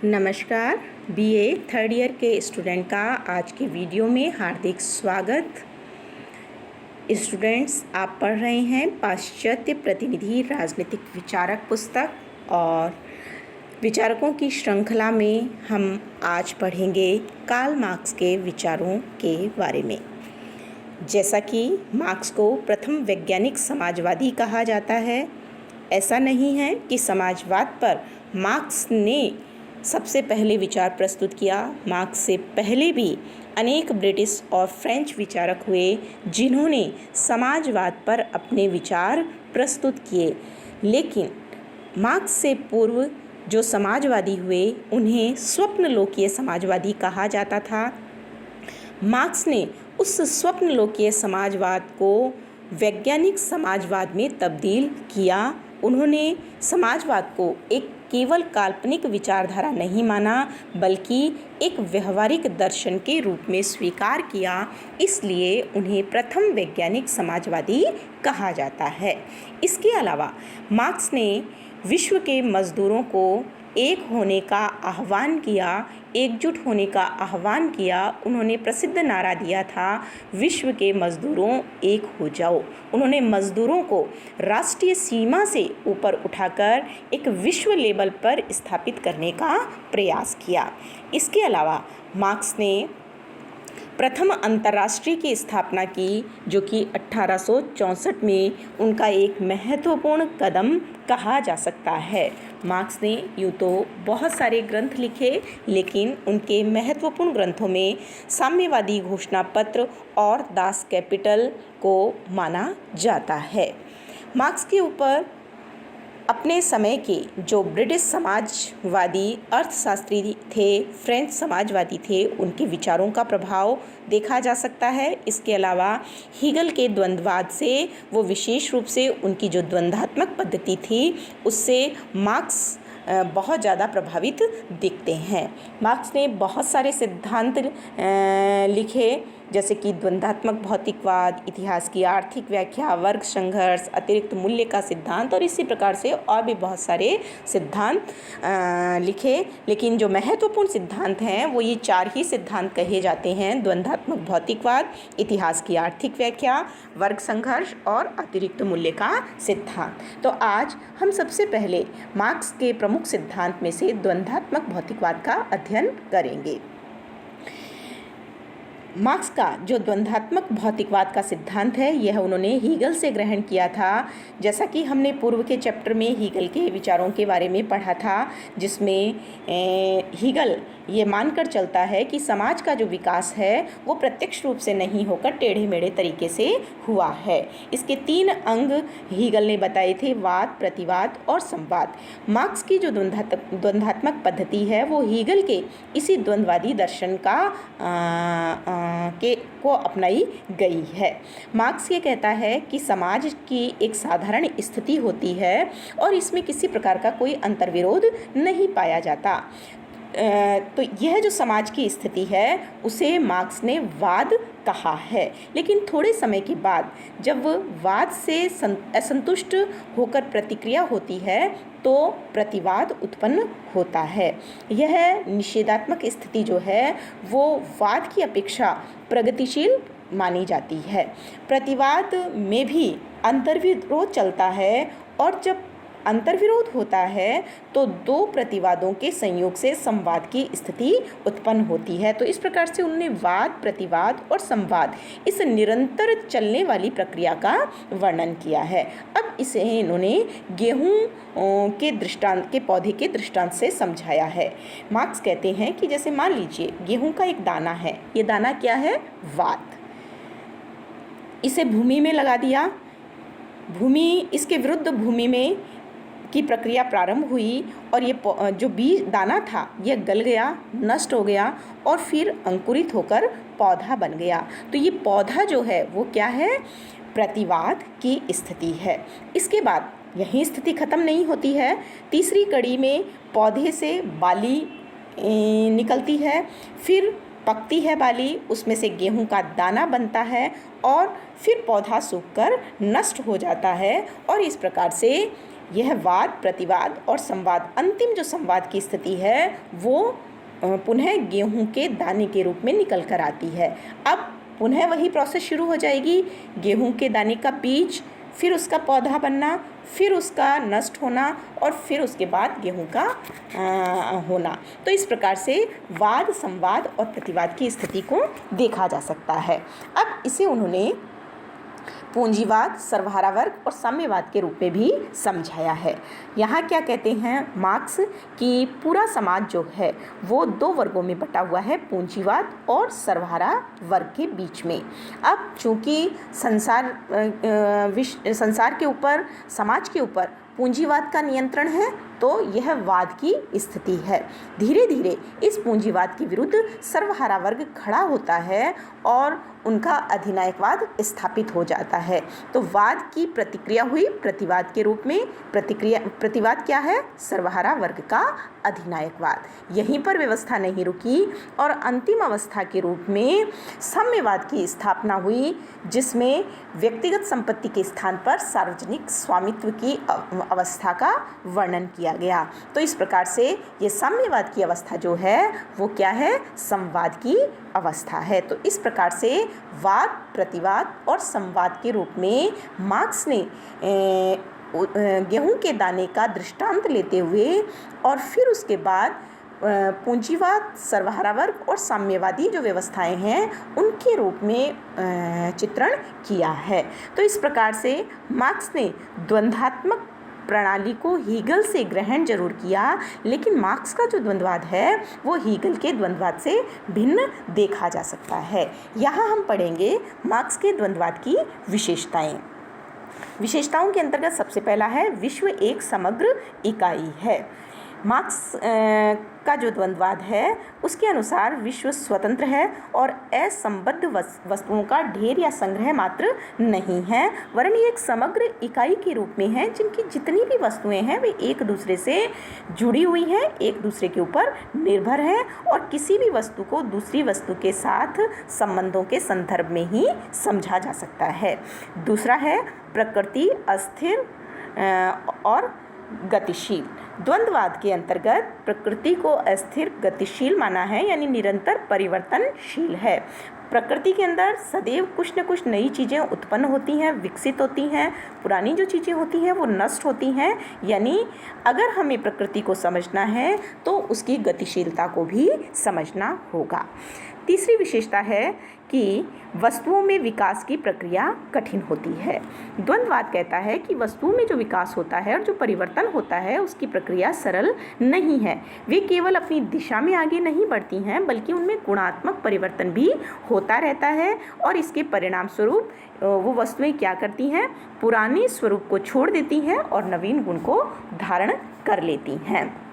नमस्कार। BA third year के student का आज के वीडियो में हार्दिक स्वागत। स्टूडेंट्स, आप पढ़ रहे हैं पाश्चात्य प्रतिनिधि राजनीतिक विचारक पुस्तक, और विचारकों की श्रृंखला में हम आज पढ़ेंगे कार्ल मार्क्स के विचारों के बारे में। जैसा कि मार्क्स को प्रथम वैज्ञानिक समाजवादी कहा जाता है, ऐसा नहीं है कि समाजवाद पर मार्क्स ने सबसे पहले विचार प्रस्तुत किया। मार्क्स से पहले भी अनेक ब्रिटिश और फ्रेंच विचारक हुए जिन्होंने समाजवाद पर अपने विचार प्रस्तुत किए, लेकिन मार्क्स से पूर्व जो समाजवादी हुए उन्हें स्वप्नलोकीय समाजवादी कहा जाता था। मार्क्स ने उस स्वप्नलोकीय समाजवाद को वैज्ञानिक समाजवाद में तब्दील किया। उन्होंने समाजवाद को एक केवल काल्पनिक विचारधारा नहीं माना, बल्कि एक व्यवहारिक दर्शन के रूप में स्वीकार किया। इसलिए उन्हें प्रथम वैज्ञानिक समाजवादी कहा जाता है। इसके अलावा मार्क्स ने विश्व के मजदूरों को एक होने का आह्वान किया, एकजुट होने का आह्वान किया। उन्होंने प्रसिद्ध नारा दिया था, विश्व के मजदूरों एक हो जाओ। उन्होंने मजदूरों को राष्ट्रीय सीमा से ऊपर उठाकर एक विश्व लेवल पर स्थापित करने का प्रयास किया। इसके अलावा मार्क्स ने प्रथम अंतर्राष्ट्रीय की स्थापना की, जो कि 1864 में उनका एक महत्वपूर्ण कदम कहा जा सकता है। मार्क्स ने यूँ तो बहुत सारे ग्रंथ लिखे, लेकिन उनके महत्वपूर्ण ग्रंथों में साम्यवादी घोषणा पत्र और दास कैपिटल को माना जाता है। मार्क्स के ऊपर अपने समय के जो ब्रिटिश समाजवादी अर्थशास्त्री थे, फ्रेंच समाजवादी थे, उनके विचारों का प्रभाव देखा जा सकता है। इसके अलावा हीगल के द्वंद्ववाद से, वो विशेष रूप से उनकी जो द्वंद्वात्मक पद्धति थी, उससे मार्क्स बहुत ज़्यादा प्रभावित दिखते हैं। मार्क्स ने बहुत सारे सिद्धांत लिखे, जैसे कि द्वंद्वात्मक भौतिकवाद, इतिहास की आर्थिक व्याख्या, वर्ग संघर्ष, अतिरिक्त मूल्य का सिद्धांत, और इसी प्रकार से और भी बहुत सारे सिद्धांत लिखे। लेकिन जो महत्वपूर्ण सिद्धांत हैं वो ये 4 ही सिद्धांत कहे जाते हैं: द्वंद्वात्मक भौतिकवाद, इतिहास की आर्थिक व्याख्या, वर्ग संघर्ष और अतिरिक्त मूल्य का सिद्धांत। तो आज हम सबसे पहले मार्क्स के प्रमुख सिद्धांत में से द्वंद्वात्मक भौतिकवाद का अध्ययन करेंगे। मार्क्स का जो द्वंद्वात्मक भौतिकवाद का सिद्धांत है, यह उन्होंने हीगल से ग्रहण किया था। जैसा कि हमने पूर्व के चैप्टर में हीगल के विचारों के बारे में पढ़ा था, जिसमें हीगल ये मानकर चलता है कि समाज का जो विकास है वो प्रत्यक्ष रूप से नहीं होकर टेढ़े मेढ़े तरीके से हुआ है। इसके 3 अंग हीगल ने बताए थे: वाद, प्रतिवाद और संवाद। मार्क्स की जो द्वंद्वात्मक पद्धति है वो हीगल के इसी द्वंद्ववादी दर्शन को अपनाई गई है। मार्क्स ये कहता है कि समाज की एक साधारण स्थिति होती है और इसमें किसी प्रकार का कोई अंतर्विरोध नहीं पाया जाता। तो यह जो समाज की स्थिति है उसे मार्क्स ने वाद कहा है। लेकिन थोड़े समय के बाद जब वाद से असंतुष्ट होकर प्रतिक्रिया होती है तो प्रतिवाद उत्पन्न होता है। यह निषेधात्मक स्थिति जो है वो वाद की अपेक्षा प्रगतिशील मानी जाती है। प्रतिवाद में भी अंतर्विरोध चलता है, और जब अंतर्विरोध होता है तो 2 प्रतिवादों के संयोग से संवाद की स्थिति उत्पन्न होती है। तो इस प्रकार से उन्होंने वाद, प्रतिवाद और संवाद, इस निरंतर चलने वाली प्रक्रिया का वर्णन किया है। अब इसे इन्होंने गेहूं के दृष्टांत के पौधे के दृष्टांत से समझाया है। मार्क्स कहते हैं कि जैसे मान लीजिए गेहूं का एक दाना है, ये दाना क्या है? वाद। इसे भूमि में लगा दिया, भूमि इसके विरुद्ध भूमि में की प्रक्रिया प्रारंभ हुई, और ये जो बीज दाना था यह गल गया, नष्ट हो गया और फिर अंकुरित होकर पौधा बन गया। तो ये पौधा जो है वो क्या है? प्रतिवाद की स्थिति है। इसके बाद यही स्थिति खत्म नहीं होती है। तीसरी कड़ी में पौधे से बाली निकलती है, फिर पकती है बाली, उसमें से गेहूं का दाना बनता है और फिर पौधा सूखकर नष्ट हो जाता है। और इस प्रकार से यह वाद, प्रतिवाद और संवाद, अंतिम जो संवाद की स्थिति है वो पुनः गेहूं के दाने के रूप में निकल कर आती है। अब पुनः वही प्रोसेस शुरू हो जाएगी, गेहूं के दाने का बीज, फिर उसका पौधा बनना, फिर उसका नष्ट होना और फिर उसके बाद गेहूं का होना। तो इस प्रकार से वाद, संवाद और प्रतिवाद की स्थिति को देखा जा सकता है। अब इसे उन्होंने पूंजीवाद, सर्वहारा वर्ग और साम्यवाद के रूप में भी समझाया है। यहाँ क्या कहते हैं मार्क्स कि पूरा समाज जो है वो दो वर्गों में बटा हुआ है, पूंजीवाद और सर्वहारा वर्ग के बीच में। अब चूँकि संसार के ऊपर, समाज के ऊपर पूंजीवाद का नियंत्रण है तो यह वाद की स्थिति है। धीरे धीरे इस पूंजीवाद के विरुद्ध सर्वहारा वर्ग खड़ा होता है और उनका अधिनायकवाद स्थापित हो जाता है। तो वाद की प्रतिक्रिया हुई प्रतिवाद के रूप में। प्रतिवाद क्या है? सर्वहारा वर्ग का अधिनायकवाद। यहीं पर व्यवस्था नहीं रुकी और अंतिम अवस्था के रूप में साम्यवाद की स्थापना हुई, जिसमें व्यक्तिगत संपत्ति के स्थान पर सार्वजनिक स्वामित्व की अवस्था का वर्णन किया गया। तो इस प्रकार से ये साम्यवाद की अवस्था जो है वो क्या है? संवाद की अवस्था है। तो इस प्रकार से वाद, प्रतिवाद और संवाद के रूप में मार्क्स ने गेहूं के दाने का दृष्टांत लेते हुए और फिर उसके बाद पूंजीवाद, सर्वहारा वर्ग और साम्यवादी जो व्यवस्थाएं हैं उनके रूप में चित्रण किया है। तो इस प्रकार से मार्क्स ने द्वंद्वात्मक प्रणाली को हीगल से ग्रहण जरूर किया, लेकिन मार्क्स का जो द्वंद्ववाद है वो हीगल के द्वंद्ववाद से भिन्न देखा जा सकता है। यहाँ हम पढ़ेंगे मार्क्स के द्वंद्ववाद की विशेषताएं। विशेषताओं के अंतर्गत सबसे पहला है विश्व एक समग्र इकाई है। मार्क्स का जो द्वंद्ववाद है उसके अनुसार विश्व स्वतंत्र है और असंबद्ध वस्तुओं का ढेर या संग्रह मात्र नहीं है, वरन ये एक समग्र इकाई के रूप में है जिनकी जितनी भी वस्तुएं हैं वे एक दूसरे से जुड़ी हुई हैं, एक दूसरे के ऊपर निर्भर हैं और किसी भी वस्तु को दूसरी वस्तु के साथ संबंधों के संदर्भ में ही समझा जा सकता है। दूसरा है प्रकृति अस्थिर और गतिशील। द्वंद्ववाद के अंतर्गत प्रकृति को अस्थिर, गतिशील माना है, यानी निरंतर परिवर्तनशील है। प्रकृति के अंदर सदैव कुछ न कुछ नई चीज़ें उत्पन्न होती हैं, विकसित होती हैं, पुरानी जो चीज़ें होती हैं वो नष्ट होती हैं। यानी अगर हमें प्रकृति को समझना है तो उसकी गतिशीलता को भी समझना होगा। तीसरी विशेषता है कि वस्तुओं में विकास की प्रक्रिया कठिन होती है। द्वंद्ववाद कहता है कि वस्तुओं में जो विकास होता है और जो परिवर्तन होता है उसकी प्रक्रिया सरल नहीं है। वे केवल अपनी दिशा में आगे नहीं बढ़ती हैं बल्कि उनमें गुणात्मक परिवर्तन भी होता रहता है और इसके परिणाम स्वरूप वो वस्तुएं क्या करती हैं? पुराने स्वरूप को छोड़ देती हैं और नवीन गुण को धारण कर लेती हैं।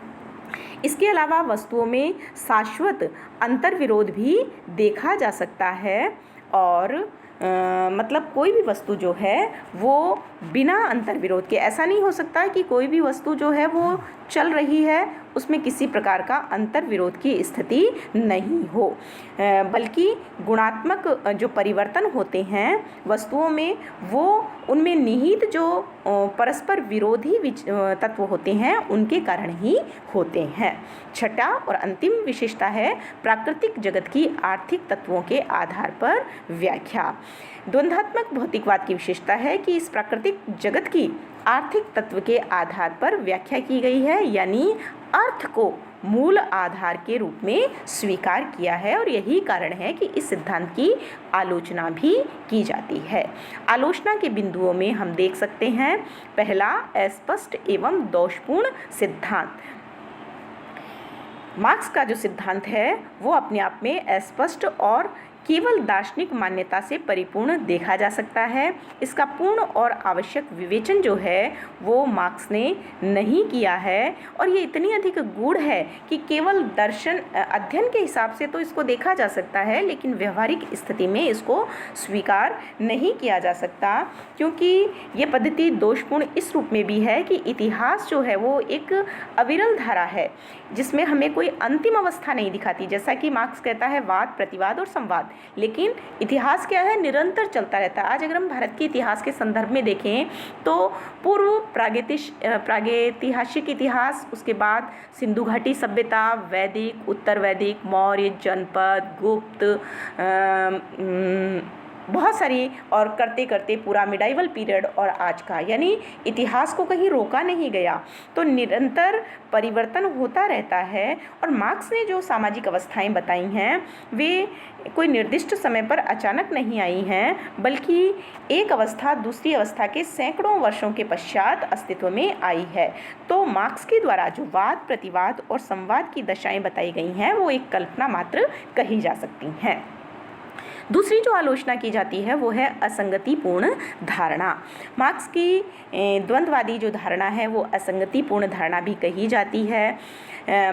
इसके अलावा वस्तुओं में शाश्वत अंतर्विरोध भी देखा जा सकता है और मतलब कोई भी वस्तु जो है वो बिना अंतर्विरोध के, ऐसा नहीं हो सकता कि कोई भी वस्तु जो है वो चल रही है उसमें किसी प्रकार का अंतर्विरोध की स्थिति नहीं हो, बल्कि गुणात्मक जो परिवर्तन होते हैं वस्तुओं में वो उनमें निहित जो परस्पर विरोधी तत्व होते हैं उनके कारण ही होते हैं। छठा और अंतिम विशेषता है प्राकृतिक जगत की आर्थिक तत्वों के आधार पर व्याख्या। द्वंद्वात्मक भौतिकवाद की विशेषता है कि इस प्राकृतिक जगत की आर्थिक तत्व के आधार पर व्याख्या की गई है, यानी अर्थ को मूल आधार के रूप में स्वीकार किया है और यही कारण है कि इस सिद्धांत की आलोचना भी की जाती है। आलोचना के बिंदुओं में हम देख सकते हैं, पहला अस्पष्ट एवं दोषपूर्ण सिद्धांत। मार्क्स का जो सिद्धांत है वो अपने आप में अस्पष्ट और केवल दार्शनिक मान्यता से परिपूर्ण देखा जा सकता है। इसका पूर्ण और आवश्यक विवेचन जो है वो मार्क्स ने नहीं किया है और ये इतनी अधिक गूढ़ है कि केवल दर्शन अध्ययन के हिसाब से तो इसको देखा जा सकता है, लेकिन व्यवहारिक स्थिति में इसको स्वीकार नहीं किया जा सकता, क्योंकि ये पद्धति दोषपूर्ण इस रूप में भी है कि इतिहास जो है वो एक अविरल धारा है जिसमें हमें कोई अंतिम अवस्था नहीं दिखाती। जैसा कि मार्क्स कहता है वाद, प्रतिवाद और संवाद लेकिन इतिहास क्या है, निरंतर चलता रहता है। आज अगर हम भारत के इतिहास के संदर्भ में देखें तो पूर्व प्रागैतिहासिक इतिहास, उसके बाद सिंधु घाटी सभ्यता, वैदिक, उत्तर वैदिक, मौर्य, जनपद, गुप्त, बहुत सारी, और करते करते पूरा मिडाइवल पीरियड और आज का, यानी इतिहास को कहीं रोका नहीं गया। तो निरंतर परिवर्तन होता रहता है। और मार्क्स ने जो सामाजिक अवस्थाएं बताई हैं वे कोई निर्दिष्ट समय पर अचानक नहीं आई हैं, बल्कि एक अवस्था दूसरी अवस्था के सैकड़ों वर्षों के पश्चात अस्तित्व में आई है। तो मार्क्स के द्वारा जो वाद, प्रतिवाद और संवाद की दशाएं बताई गई हैं वो एक कल्पना मात्र कही जा सकती हैं। दूसरी जो आलोचना की जाती है वो है असंगतिपूर्ण धारणा। मार्क्स की द्वंद्ववादी जो धारणा है वो असंगतिपूर्ण धारणा भी कही जाती है।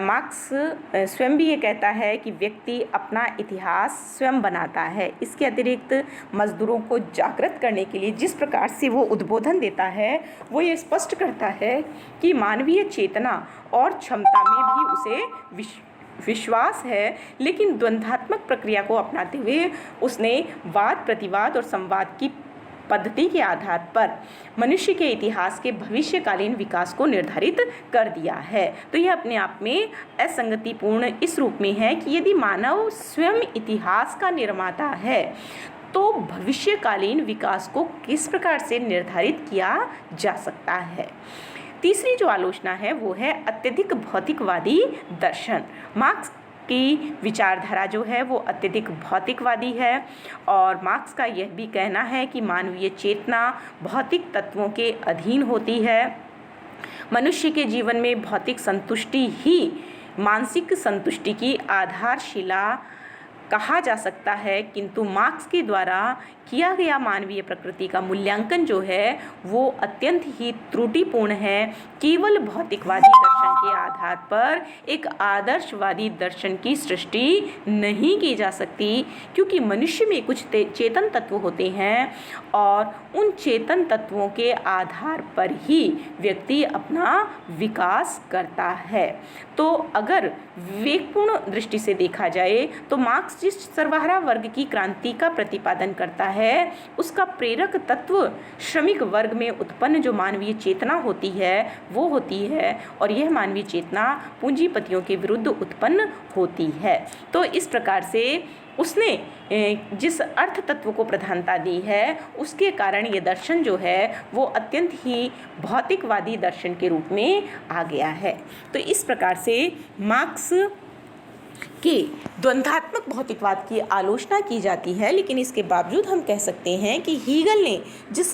मार्क्स स्वयं भी ये कहता है कि व्यक्ति अपना इतिहास स्वयं बनाता है। इसके अतिरिक्त मजदूरों को जागृत करने के लिए जिस प्रकार से वो उद्बोधन देता है वो ये स्पष्ट करता है कि मानवीय चेतना और क्षमता में भी उसे विश्वास है, लेकिन द्वंद्वात्मक प्रक्रिया को अपनाते हुए उसने वाद, प्रतिवाद और संवाद की पद्धति के आधार पर मनुष्य के इतिहास के भविष्यकालीन विकास को निर्धारित कर दिया है। तो यह अपने आप में असंगतिपूर्ण इस रूप में है कि यदि मानव स्वयं इतिहास का निर्माता है तो भविष्यकालीन विकास को किस प्रकार से निर्धारित किया जा सकता है। तीसरी जो आलोचना है वो है अत्यधिक भौतिकवादी दर्शन। मार्क्स की विचारधारा जो है वो अत्यधिक भौतिकवादी है और मार्क्स का यह भी कहना है कि मानवीय चेतना भौतिक तत्वों के अधीन होती है। मनुष्य के जीवन में भौतिक संतुष्टि ही मानसिक संतुष्टि की आधारशिला कहा जा सकता है, किंतु मार्क्स के द्वारा किया गया मानवीय प्रकृति का मूल्यांकन जो है वो अत्यंत ही त्रुटिपूर्ण है। केवल भौतिकवादी दर्शन के आधार पर एक आदर्शवादी दर्शन की सृष्टि नहीं की जा सकती, क्योंकि मनुष्य में कुछ चेतन तत्व होते हैं और उन चेतन तत्वों के आधार पर ही व्यक्ति अपना विकास करता है। तो अगर विवेकपूर्ण दृष्टि से देखा जाए तो मार्क्स जिस सर्वहारा वर्ग की क्रांति का प्रतिपादन करता है उसका प्रेरक तत्व श्रमिक वर्ग में उत्पन्न जो मानवीय चेतना होती है वो होती है, और यह मानवीय चेतना पूंजीपतियों के विरुद्ध उत्पन्न होती है। तो इस प्रकार से उसने जिस अर्थ तत्व को प्रधानता दी है उसके कारण ये दर्शन जो है वो अत्यंत ही भौतिकवादी दर्शन के रूप में आ गया है। तो इस प्रकार से मार्क्स के द्वंद्वात्मक भौतिकवाद की आलोचना की जाती है, लेकिन इसके बावजूद हम कह सकते हैं कि हीगल ने जिस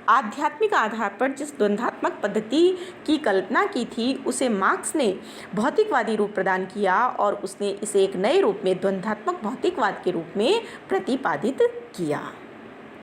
आध्यात्मिक आधार पर जिस द्वंद्वात्मक पद्धति की कल्पना की थी उसे मार्क्स ने भौतिकवादी रूप प्रदान किया और उसने इसे एक नए रूप में द्वंद्वात्मक भौतिकवाद के रूप में प्रतिपादित किया।